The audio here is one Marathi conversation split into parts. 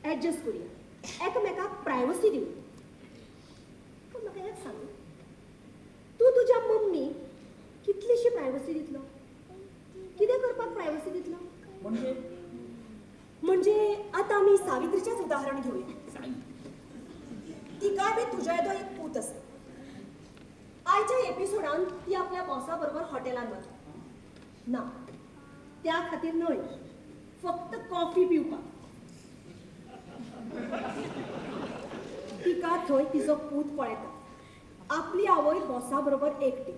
ऍडजस्ट करूया, एकमेकाक प्रायवसी दिऊ. पण म्हाका एक सांग, तू तुज्या मम्मी कितलीशी प्रायवसी दितलो? कितें करपाक प्रायवसी दितलो? म्हणजे आता आमी सावित्रीचेच उदाहरण घेऊया. तिकाय बी तुज्या येदो एक पूत आसा. आयच्या एपिसोडान ती आपल्या बॉसा बरोबर हॉटेलान वता. ना, त्या खातीर न्हय, फक्त कॉफी पिवपाक. तिका थंय तिचो पूत पळयता. आपली आवय बॉसा बरोबर एकटी.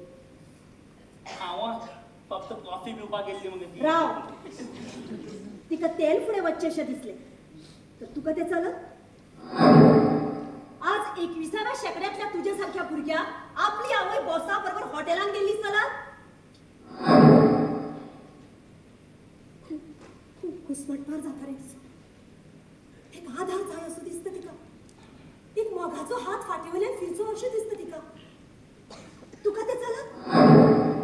फक्त कॉफी पिवपाक गेल्ली मगे राव, तिका तेल फुडें वच्चेशें दिसलें. तर तुका तें चलत? आज 21व्या शेंकड्यांतल्या तुजे सारख्या भुरग्याक आपली आवय बॉसा बरोबर हॉटेलान गेल्ली चलत? खूब घुसमटमार जाता रे तिचो. एक आधार जाय असो दिसता तिका. एक मोगाचो हात फाटीवयल्यान फिरचो अशें दिसता तिका. तुका तें चलत?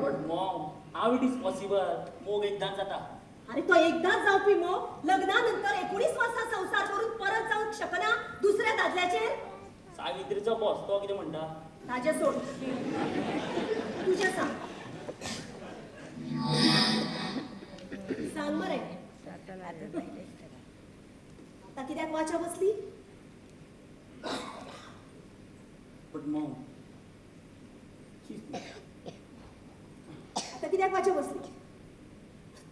But mom, how it is possible? मोग एकदाच जाता. अरे तो एकदाच जावपी मोग लग्नानंतर 19 वर्सां संसार करून परत जावंक शकना दुसऱ्या दादल्याचेर? सावित्रीचो बॉस तो कितें म्हणटा? ताजे सोड, तुजें सांग. सांग मरे, आता कित्याक वाचा बसली? बट मॉम, आता कित्याक वाचा बसली?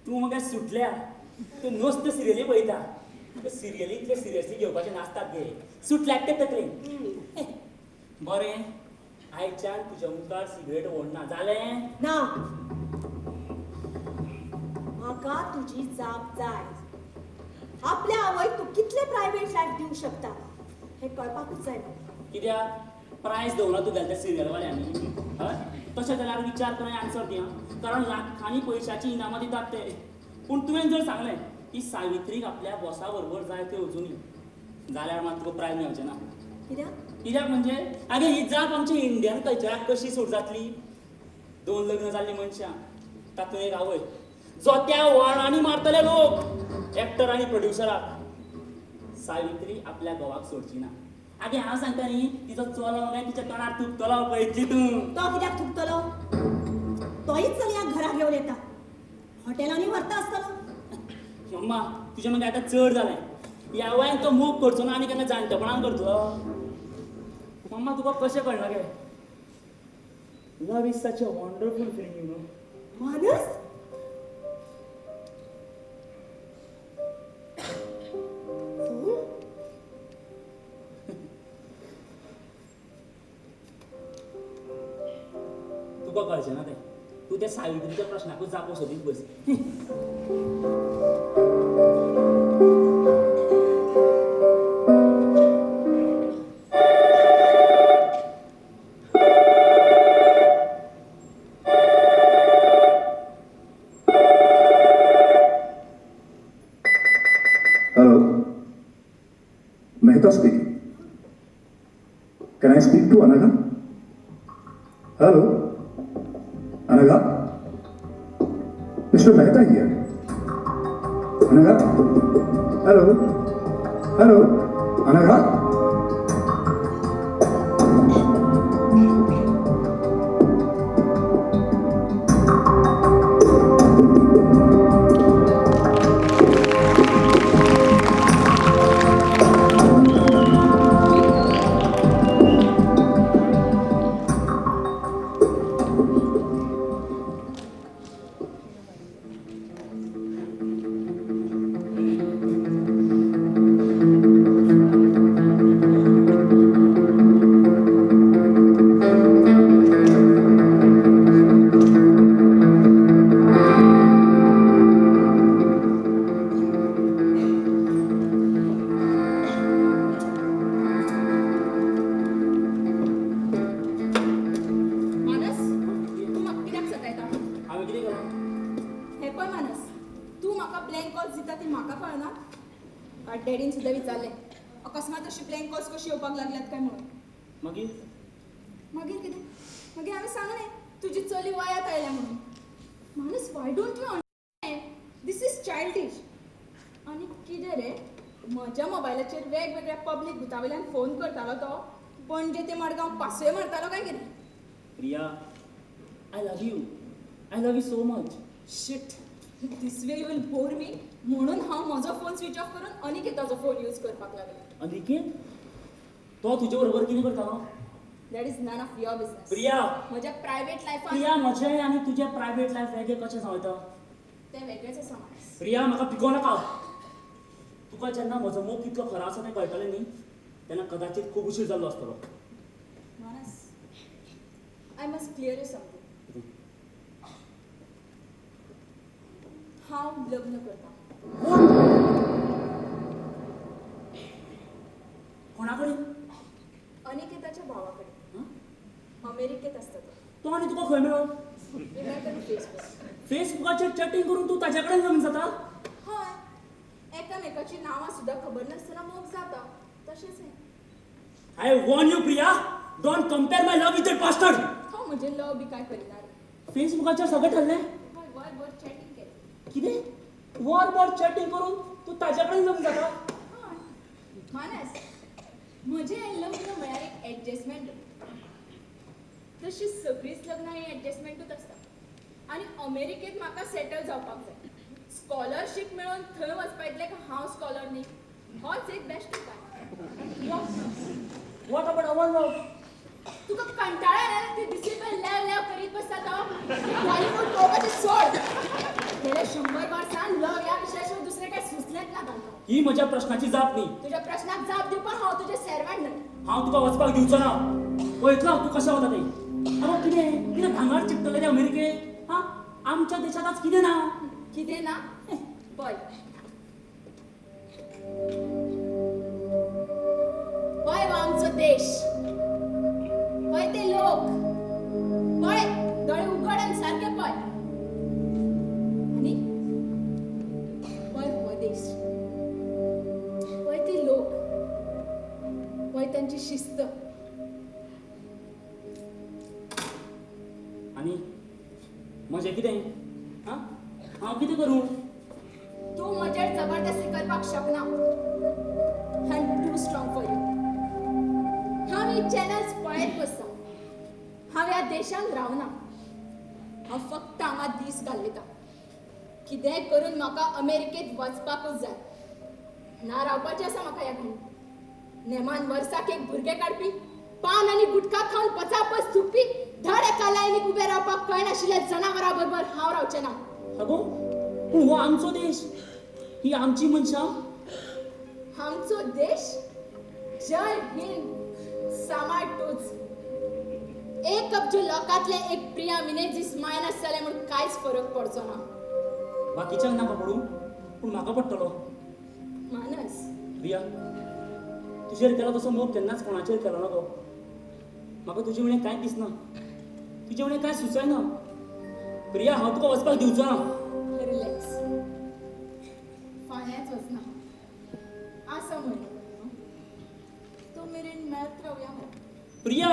तूं म्हाका सुटल्या. तूं नुस्त सिरियली पळयता. सिरियली इतले सिरियसली घेवपाचें नासतात गे. सुटल्याक ते तकलेन. बरें, आयच्यान तुज्या मुखार सिगरेट ओडना जालें? ना, म्हाका तुजी जाप जाय. आपल्या आवयक तूं कितले प्रायवेट लायफ दिवंक शकता हें कळपाकूच जाय. कित्याक प्रायस दवरला तुगेल्या त्या सिरियलवाल्यांनी? तशें जाल्यार विचार करून आन्सर दिया. कारण लाखांनी पयशांची इनामां दितात ते. पूण तुवें जर सांगलें की सावित्रीक आपल्या बॉसा बरोबर जाय ते अजुनी, जाल्यार मात तुका प्रायज मेळचें ना. कित्याक म्हणजे आगे ही जाप आमच्या इंडियन कल्चराक कशी सूट जातली? 2 लग्न जाल्लीं मनशां, तातूंत एक आवय, जोत्या व्हाळांनी मारतले लोक, एक्टर आनी प्रोड्युसराक. सावित्री आपल्या घोवाक सोडची ना. आगे हांव सांगता न्ही, तिचो चलो काय तिच्या तोंडार थुकतलो पळयतली तूं. तो कित्याक थुकतलो? तोय चलयाक घरा घेवन येता. हॉटेलांनी व्हरता आसतलो. मम्मा, तुजें मागीर आतां चड जालें. ह्या वयान तो मोग करचो ना आनी केन्ना जाणटेपणान करतलो? मम्मा, तुका कशें कळना गे? Love is such a wonderful feeling, you know. Manas, तुका कळचें ना तें. तूं त्या सावित्रीच्या प्रश्नाकूच जापो सोदीत बस. Hello, Mehta speaking. Can I speak to Anaga? Hello, Anaga? Mr. Mehta here. Anaga? Hello? Hello? Anaga? डॅडीन सुद्धा विचारले अकस्मात अशी ब्लँक कॉल्स कशी येवपाक लागल्यात काय म्हणून. मागीर मागीर कितें? मागीर हांवें सांगलें तुजी चली वयात आयल्या म्हणून. माणूस, why don't you understand? This is childish. आनी कितें रे, म्हज्या मोबायलाचेर वेगवेगळ्या पब्लीक बुथावयल्यान फोन करतालो तो पणजे ते मडगांव पासय मारतालो काय कितें Priya I love you so much. Shit this way will bore me म्हणून हांव म्हजो फोन स्विच ऑफ करून अनिकेताचो फोन यूज करपाक लागलें. अनिकेत तो तुजे बरोबर कितें करतालो? That is none of your business. Priya म्हज्या प्रायव्हेट लायफान प्रिया म्हजें आनी तुजें प्रायवेट लायफ वेगळें कशें सांगता? तें वेगळेंच आसा माणूस. प्रिया म्हाका पिको नाका. तुका जेन्ना म्हजो मोग कितलो खरो आसा तें कळटलें न्ही तेन्ना कदाचित खूब उशीर जाल्लो आसतलो. मानस I must clear you something. हांव लग्न करता. कोणा कडेन? अनिकेताच्या भावाकडे हं? अमेरिकेत असता तो. तो आनी तुका खंय मेळ्ळो? फेसबुक. फेसबुकाचेर चॅटिंग करून तूं ताचे कडेन लग्न जाता? हय एकामेकाची नांवां सुद्दां खबर नासतना मोग जाता तशेंच हें. I warn you Priya, don't compare my love with that bastard. तो म्हजें लव बी काय करिना रे. फेसबुकाचेर सगळें ठरलें. हय वरभर चॅटिंग केलें. कितें? वरभर चॅटिंग करून तूं ताचे कडेन लग्न जाता? हय मानस म्हजें लग्न म्हळ्यार एक एडजस्टमेंट. तशी सगळींच लग्नां ही एडजस्टमेंटूच आसता. आनी अमेरिकेंत म्हाका सेटल जावपाक जाय. स्कॉलरशीप मेळोवन थंय वचपा इतलें हांव स्कॉलर न्ही. होच एक बेस्ट उपाय. What about our love? तुका कंटाळा येना ते दिसभर लेव करीत बसता तो? बॉलिवूड लोकांचे सोड. गेले 100 वर्सां लव ह्या विशयाशिवाय दुसरें काय सुचलेंच ना तांकां. ही म्हज्या प्रश्नाची जाप न्ही. तुज्या प्रश्नाक जाप दिवपाक हांव तुजें सर्वंट न्हय. हांव तुका वचपाक दिवचो ना. पळयतलो तूं कशें वता तें. आगो कितें भांगर चिंततले ते अमेरिकेक? हां आमच्या देशांत आज कितें ना? कितें ना पळय पळय हो आमचो देश. पळय ते लोक. पळय दोळे उगड आनी सारके पळय. आनी पळय हो देश. पळय ते लोक. पळय तांची शिस्त. आनी म्हजें कितें? हां हांव कितें करूं? तूं म्हजेर जबरदस्ती करपाक शकना. I am too strong for you. हांव ही चॅनल्स पळयत बसता. हांव ह्या देशांत रावना. हांव फक्त हांगा दीस घालयता. कितेंय करून म्हाका अमेरिकेत वचपाकूच जाय. ना रावपाचें आसा म्हाका ह्या घरांत. नेमान वर्साक एक भुरगें काडपी, पान आनी गुटखा खावन पचापच थुकपी, धड एका लायनीक उबें रावपाक कळनाशिल्ल्या जनावरां बरोबर हांव रावचें ना. आगो पूण हो आमचो देश. ही आमची मनशां. आमचो देश. जय हिंद. सांबाळ तूच. एक अब्ज लोकांतले एक प्रिया मिनेजीस मायनस जाले म्हूण कांयच फरक पडचो ना. बाकीच्यांक नाका पडूं पूण म्हाका पडटलो. मानस प्रिया तुजेर केलो तसो मोग केन्नाच कोणाचेर केलो ना गो. म्हाका तुजे उणें कांयच दिसना. तुजे उणें कांय सुचयना. प्रिया हांव तुका वचपाक दिवचो ना. रिलॅक्स. फाल्यांच वचना. आसा म्हयनो तो मेरेन मेळत रावया. प्रिया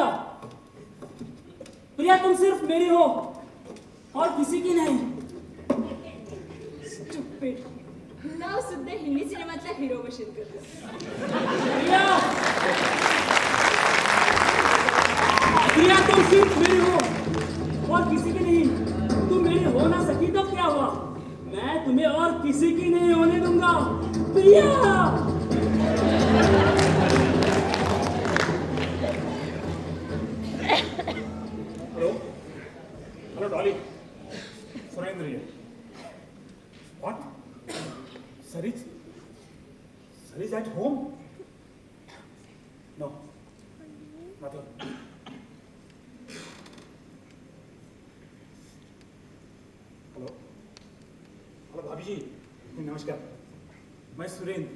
प्रिया तुम सिर्फ मेरी हो और किसी की नहीं. स्टुपिड. लव सुद्धा हिंदी सिनेमातल्या हिरो भशेन करता. प्रिया प्रिया तुम सिर्फ मेरी हो और किसी की नहीं. तुम मेरी हो ना सकी तो क्या हुआ? मैं तुम्हें और किसी की नहीं होने दूंगा. Priya hello hello Dolly, Surendra here. What? Sir is at home? No, nothing. Hello hello भाभी जी, नमस्कार. मैं सुरेंद्र.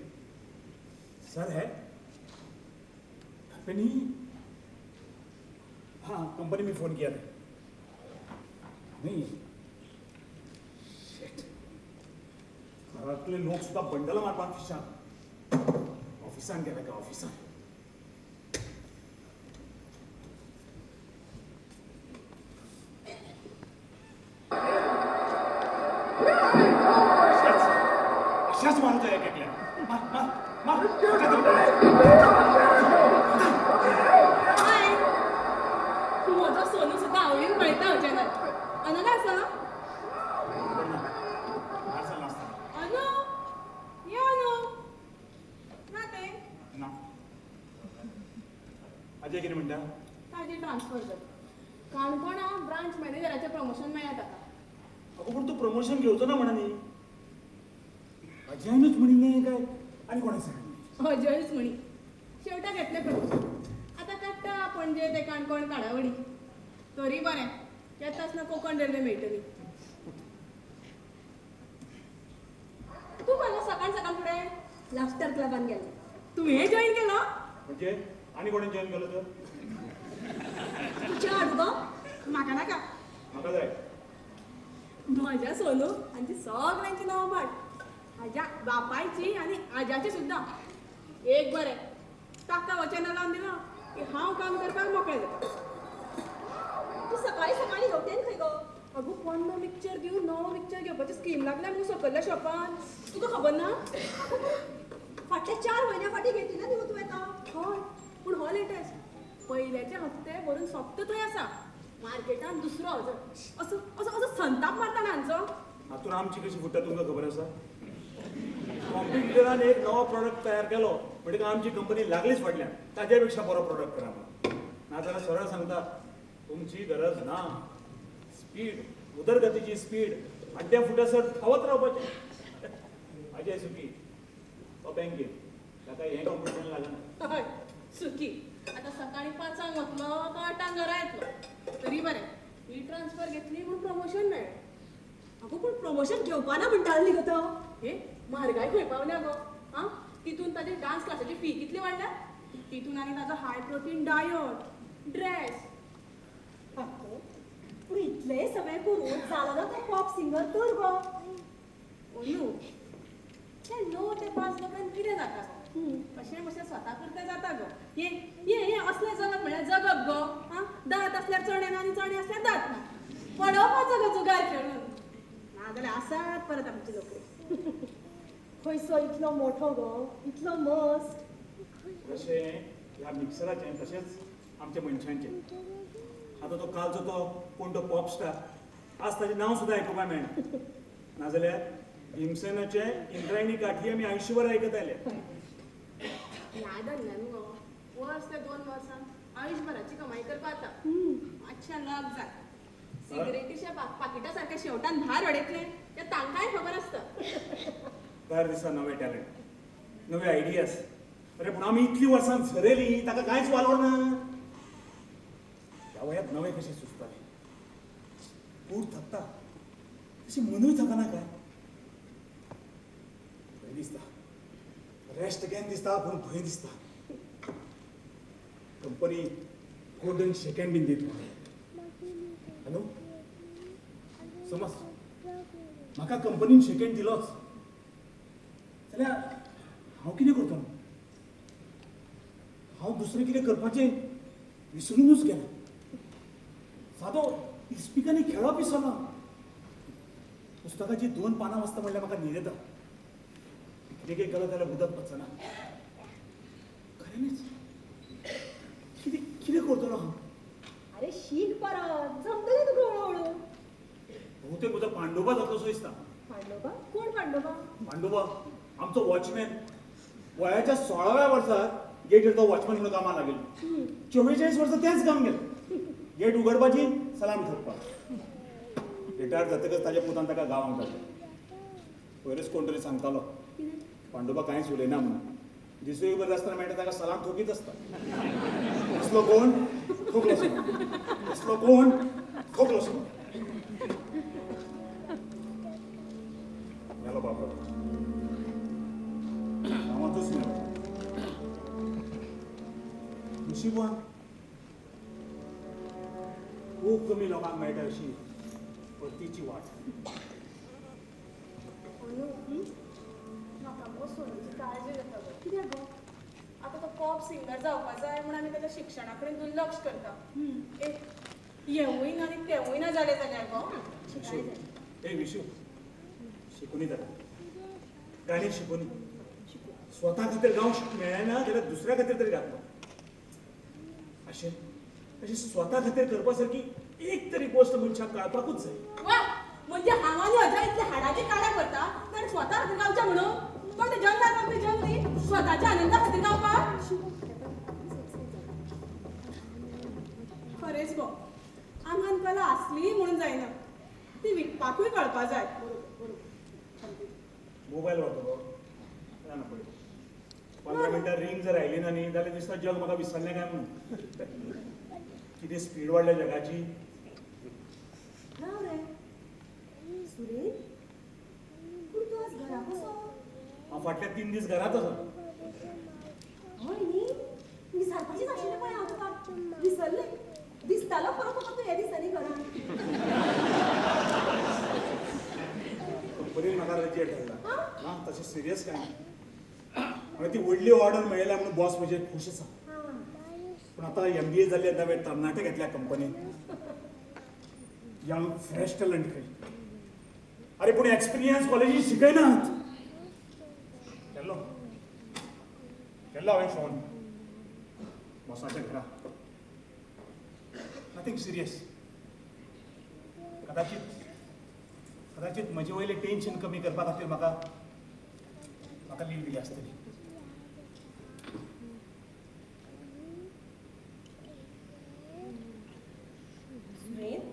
सर है घर पे नहीं. हाँ कंपनी में फोन किया था. नाही Shit. घरातले लोक सुद्धा बंडल मारपाक ऑफिसान गेला का ऑफिसान. अशाच मारतोय एक एकल्या. मार मार हाय म्हजो सोनू सुद्दां आवडीन पळयता हो चॅनल अनघा आसा अनु या अनु ना ते अजय कितें म्हणटा ताजें ट्रान्सफर जालें काणकोणा ब्रांच मॅनेजराचें प्रमोशन मेळ्ळें ताका अगो पूण तूं प्रमोशन घेवचो ना म्हणा न्ही अजयनूच म्हणिल्लें काय आनी कोणें सांगिल्लें अजयच म्हणी शेवटाक घेतलें प्रमोशन आतां काडटा पणजे ते काणकोण काडावडी तरी बरें येता आसतना कोकण रेल्वे मेळटली तूं मला सकाळ सकाळ फुडें लाफ्टर क्लबान गेले तुवें जॉईन केलो म्हणजे आनी कोणें जॉईन केलो तर तुझ्या हाडू गो म्हाका नाका म्हाका जाय म्हज्या सोनू आनी सगळ्यांची नांवां पाड हाज्या बापायची आनी आज्याची सुद्दां एक बरें ताका हो चॅनल लावन दिलो की हांव काम करपाक मोकळें जाता तू सकाळी सकाळी हेवटेन खंय गो अगो पोन्नो मिक्सचर दिवन नवो मिक्सचर घेवपाची स्कीम लागल्या मगो सकयल्ल्या शॉपान तुका खबर ना फाटल्या 4 म्हयन्या फाटीं घेतली ना न्ही तूं येता हय पूण हो लेटॅस्ट पयल्याचे हप्ते भरून सोंपता थंय आसा मार्केटान दुसरो हजर असो असो असो संताप मारता ना हांचो हातून आमची कशी फुट्टा तुमकां खबर आसा कॉम्पिटिटरान एक नवो प्रॉडक्ट तयार केलो म्हणटकीर आमची कंपनी लागलीच फाटल्यान ताचे पेक्षा बरो प्रॉडक्ट करा म्हणून नाजाल्यार सरळ सांगता तुमची गरज ना स्पीड उदरगतीची स्पीड अड्ड्या फुटासर धांवत रावपाचें अजय सुकी तो बँकेत ताका हें कॉम्पिटिशन लागना हय सुकी आतां सकाळी 5 वतलो तो 8 घरा येतलो तरी बरें ही ट्रान्सफर घेतली म्हूण प्रमोशन मेळ्ळें अगो पूण प्रमोशन घेवपा ना म्हणटालो न्ही गो तो हे म्हारगाय खंय पावल्या गो आं तितून ताजी डान्स क्लासाची फी कितली वाडल्या तितून आनी ताजो हाय प्रोटीन डायट ड्रेस आगो, पूण इतलें सगळें करून जालो ना तो पॉप सिंगर तर गो ओनू ते 9 ते 5 लोकांक कितें जाता अशें मातशें स्वता करता जाता गो हे असलें जगप म्हळ्यार जगप गो आं दात आसल्यार चणे ना आनी चणे आसल्यार दात ना पडोवपाचो गो जुगार खेळून नाजाल्यार आसात परत आमची नोकरी खंयचो इतलो मोठो गो इतलो मस्त जशें ह्या मिक्सराचें तशेंच आमच्या मनशांचें आतां तो कालचो तो कोण तो पॉप स्टार आज ताचें नांव सुद्दां आयकुपाक मेळना नाजाल्यार भीमसेनाचें इंद्रायणी काठी आमी आयुश्यभर आयकत आयले याद आसलें न्हू गो वर्स ते 2 वर्सां आयुश्यभराची कमाई करपा जाता मातशें लग जाय सिगरेटीच्या पाकिटा सारकें शेवटान भायर उडयतलें तें तांकांय खबर आसता दर दिसा नवे टॅलंट नवे आयडियाज अरे पूण आमी इतलीं वर्सां झरेलीं ताका कांयच वालोर ना ह्या वयात नवे कशें सुचताले पोट थकता तशी मनूय थकना काय भंय दिसता रेस्ट घेन दिसता पूण भंय दिसता कंपनी गोल्डन शेकँड बीन दित हॅलो समज म्हाका कंपनीन शेकँड दिलोच जाल्यार हांव कितें करतलो हांव दुसरें कितें करपाचें विसरूनच गेलो सादो इस्पिकांनी खेळप विसरना पुस्तकाची 2 पानां वाचता म्हणल्यार म्हाका न्हीद येता कितें केलो जाल्यार उदक वचना खरेंच कितें कितें करतलो हांव अरे शीक परत जमतलें तुका हळूहळू बहुतेक म्हजो पांडोबा जातलो सो दिसता पांडोबा कोण पांडोबा पांडोबा आमचो वॉचमॅन वयाच्या 16व्या वर्सात गेटीर तो वॉचमॅन म्हणून कामाक लागेलो 44 वर्सां तेंच काम केलें गेट उगडपाची सलाम ठोकपाक रिटायर जातकच ताच्या पुतान ताका गांवांक धाडलें पयलींच कोण तरी सांगतालो पांडोबा कांयच उलयना म्हणून दिसूय बरें आसतना मेळटा ताका सलाम ठोकीत आसता असलो कोण ठोकलो सो असलो कोण ठोकलो सो गेलो बाबा गांवांतूच मेळ्ळो नशिबान खूब कमी लोकांक मेळटा अशी परतीची वाट म्हाका मगो सोनूची काळजी जाता गो कित्याक गो आतां तो पॉप सिंगर जावपा जाय म्हूण आमी ताच्या शिक्षणा कडेन दुर्लक्ष करता हेवूय ना आनी तेवूय ना जालें जाल्यार गो ए विशू शिकूनी जाता गाणी शिकूनी स्वता खातीर गावंक मेळना जाल्यार दुसऱ्या खातीर तरी घातलो अशें अशें स्वता खातीर करपा सारकी एक तरी गोश्ट मनशाक कळपाकूच जाय. वा म्हणजे हावानी अजा इतले हाडाचे काड्या करता तर स्वता खातीर गावच्या म्हणून पण ते जंगलात आपली जंगली स्वताच्या आनंदा खातीर गावपाक खरेच गो आंगान कला असली म्हणून जायना ती विकपाकूय कळपा जाय. मोबायल वापरलो जाणा पळय 15 मिनटां रिंग जर आयली ना न्ही जाल्यार दिसता जग म्हाका विसरलें काय म्हणून. कितें स्पीड वाडल्या जगाची. राव रे सुरेश पूण तूं आज घरा कसो? हांव फाटल्या 3 दीस घरात आसा. हय न्ही विसरपाचीच आशिल्लें पळय हांव तुका विसरलें दिसतालो खरो म्हाका तूं ह्या दिसांनी घरान. कंपनीन म्हाका रजेर धाडला ना तशें सिरियस कांय ना. हांवें ती व्हडली ऑर्डर मेळयल्या म्हणून बॉस म्हजे खूश आसा. पूण आतां MBA जाल्ले नवे तरणाटे घेतल्या कंपनीन. यंग फ्रेश टॅलंट खंय. अरे पूण एक्सपिरियन्स कॉलेजीत शिकयनात. केल्लो हांवें फोन बॉसाच्या घरा. Nothing serious. कदाचित म्हजे वयलें टेन्शन कमी करपा खातीर म्हाका लीव दिली आसतली. सुरेश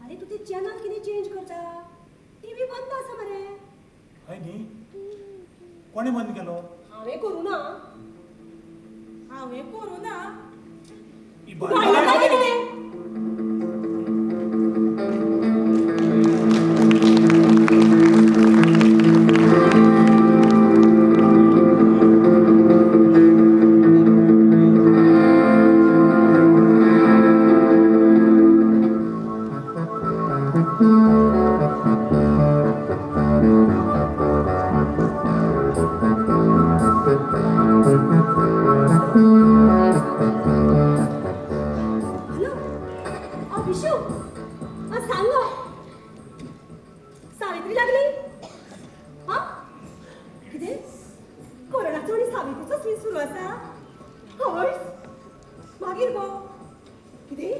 अरे तू ते चॅनल कितें चेंज करता? टीव्ही बंद आसा मरे. हय न्ही कोणे बंद केलो? हांवें करूं ना. हांवें करूं ना. भांडण काय कितें? हॅलो विशू सांग सावित्री लागली हा कितें कोरोनाचो आनी सावित्रीचो सीन सुरू आसा. हय मागीर गो कितें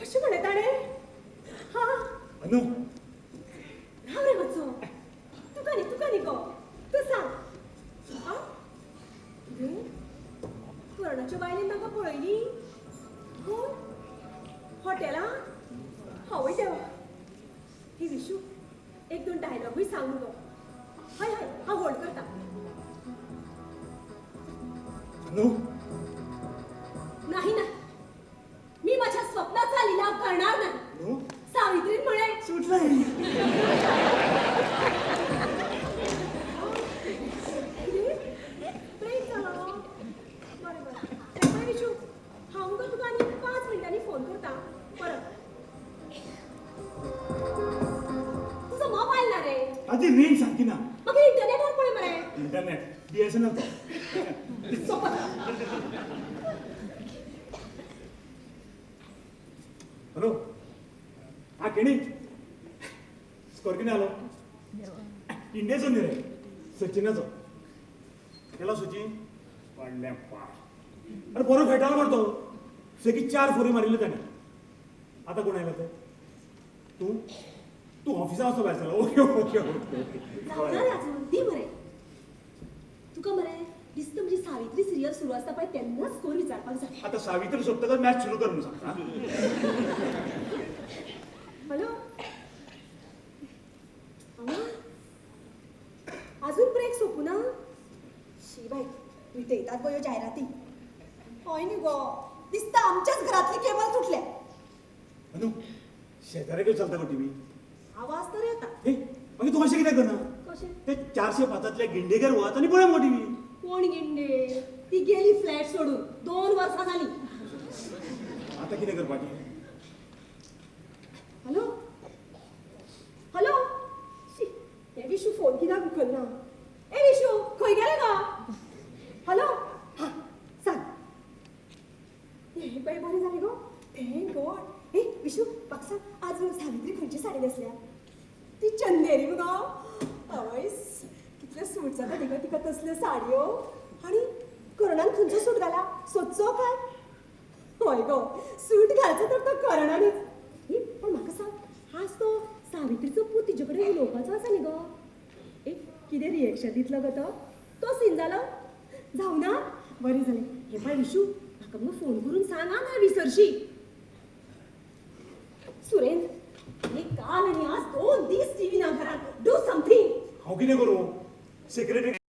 अशें म्हणलें ताणें. हा अनु राव रे मातसो तुका न्ही गो तूं सांग हा कितें कोरोनाच्या बायलेन म्हाका पळयली कोण हॉटेलां हवय देवा. ही विशू 1-2 डायलॉगूय सांग गो. हय हांव होल्ड करता. अनु नाही मी माझ्या स्वप्नाचा लिलाव करणार नाही. अनु सावित्रीन म्हणे सुटलंय. ब्रेक झाला. बरं विशू हांव मुगो तुका आनी 5 मिनटांनी फोन करता परत. तुजो मोबायल ना रे. आधी रेंज सारकी ना. म्हाका इंटरनेटार पळय मरे. इंटरनेट BSNL तो. सोपत. हॅलो हा केणी स्कोर किने आलो? इंडियाचो न्ही रे सचिनाचो. केलो सचिन पडलें पाड. अरे बरो खेळटालो मरे तो. सेगीत 4 फोरी मारिल्ले ताणें. आतां कोण आयलो ते? तूं ऑफिसा वचो भायर सरला. ओके जावना रे आजून दी मरे. तुका मरे दिसता म्हणजे सावित्री सिरियल सुरू आसता पळय तेन्नाच स्कोर विचारपाक जाय. आता सावित्री सोंपतकच मॅच सुरू कर म्हणून सांगता. हॅलो अजून ब्रेक सोपू ना? शी बाई विटयतात गो ह्यो जायराती. हय न्ही गो दिसता आमच्याच घरातली केबल तुटल्या. अनु शेजाऱ्याकडे चलता गो टीव्ही. आवाज तर येता. हे मागीर तूं अशें कित्याक करना? कशें? ते 405 गिंडेकर वच आनी पळय मगो टीव्ही. कोण गिंडे? ती गेली फ्लॅट सोडून 2 वर्सां जाली. आता कितें करपाचें? हॅलो हॅलो शी हे विशू फोन कित्याक उखलना? ए विशू खंय गेले गो? हॅलो हा सांग. हे बाई बरें जालें गो. Thank God. ए विशू म्हाका सांग आज सावित्री खंयची साडी न्हेसल्या? ती चंदेरी मुगो. हय कितलें तिका तसल्यो साडयो आणि कर्णान खंयचो सूट घाला सोदचो काय होय गो सूट घालचो तर तो कर्णानच पण म्हाका सांग आज तो सावित्रीचो पूत तिचे कडेन उलोवपाचो आसा न्ही गो कितें रिएक्शन दितलो गो तो सीन जालो जाऊ ना बरें जालें हे पळय विशू म्हाका मगो फोन करून सांग ना विसरशी सुरेंद्र हे काल आणि आज 2 दीस टीव्ही ना घरात डू समथिंग हांव कितें करूं सेक्रेटरी